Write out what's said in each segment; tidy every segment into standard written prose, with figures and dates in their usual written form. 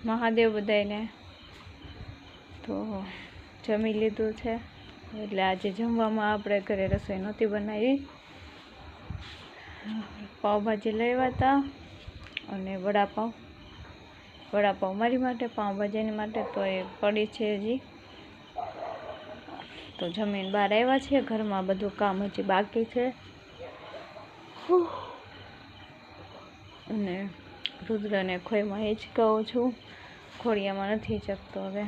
મહાદેવ બધાને. તો જમી લીધું છે એટલે આજે જમવામાં આપણે ઘરે રસોઈ નહોતી બનાવી. પાવભાજી લાવ્યા હતા અને વડાપાવ મારી માટે, પાવભાજીની માટે તો એ પડી છે હજી. તો જમીન બહાર આવ્યા છે. ઘરમાં બધું કામ હજી બાકી છે. અને રુદ્રને ખોઈમાં હિંચકાવું છું. ખોડિયામાં નથી શકતો, હવે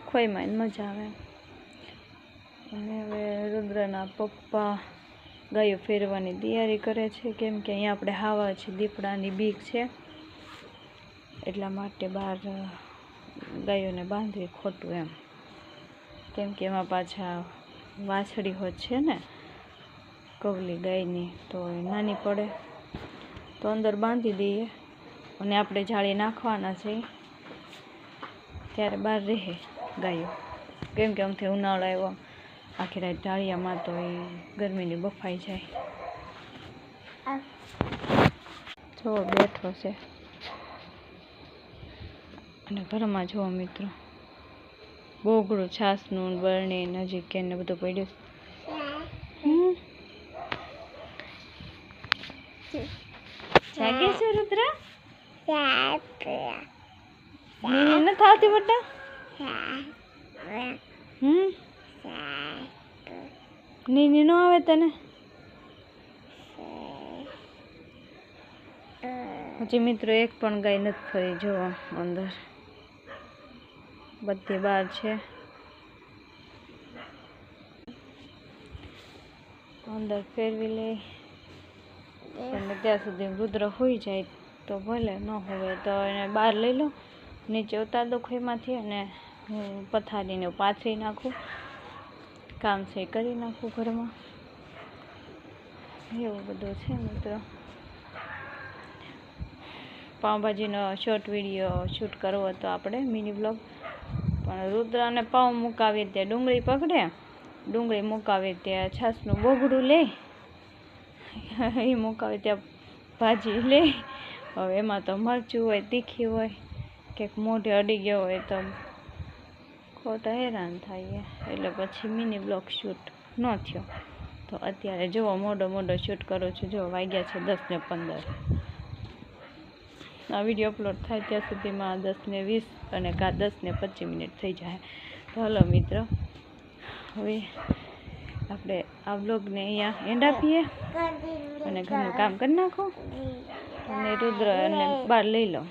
ખોઈમાં મજા આવે. અને હવે રુદ્રના પપ્પા ગાયો ફેરવાની તૈયારી કરે છે, કેમ કે અહીંયા આપણે હાવા છે, દીપડાની બીક છે, એટલા માટે બહાર ગાયોને બાંધવી ખોટું એમ. કેમ કે એમાં પાછા વાછડી હોત છે ને કવલી ગાયની, તો એ નાની પડે, તો અંદર બાંધી દઈએ. અને આપણે જાળી નાખવાના છે ત્યારે બહાર રહે ગાયો. કેમ કે આમથી ઉનાળો આવ્યો, આખી રાત ઢાળિયામાં તો એ ગરમીની બફાઈ જાય. જો બેઠો છે. અને ઘરમાં જુઓ મિત્રો, બોગડું છાસનું બરણી નજીક એને બધું પડ્યું. જાગે છે રુદ્ર? નીની ન થાતી બટા? નીની નો આવે તને? હજી મિત્રો એક પણ ગાય નથી ફરી. જોવો અંદર બધી બહાર છે. અંદર ફેરવી લઈ અને ત્યાં સુધી રુદ્ર હોઈ જાય તો ભલે, ન હોય તો એને બહાર લઈ લો, નીચે ઉતાર દો ખોઈમાંથી, અને હું પથારીને પાથરી નાખું, કામ છે એ કરી નાખું ઘરમાં. એવું બધું છે મિત્રો. પાવભાજીનો શોર્ટ વિડીયો શૂટ કરવો હતો આપણે, મિની બ્લોગ, પણ રુદ્રને પાવ મુકાવીએ ત્યાં ડુંગળી પકડે, ડુંગળી મુકાવીએ ત્યાં છાસનું બોગડું લે, એ મુકાવે ત્યાં ભાજી લે. હવે એમાં તો મરચું હોય, તીખી હોય, કંઈક મોઢે અડી ગયો હોય તો ખોટા હેરાન થાય. એટલે પછી મિની બ્લોગ શૂટ ન થયો. તો અત્યારે જુઓ મોડો શૂટ કરું છું. જો વાગ્યા છે 10:15. આ વિડીયો અપલોડ થાય ત્યાં સુધીમાં 10:20 અને 10:25 મિનિટ થઈ જાય. તો હલો મિત્રો, હવે આપણે આ બ્લોગને અહીંયા એન્ડ આપીએ અને ઘરનું કામ કરી નાખો અને રુદ્ર અને બહાર લઈ લો.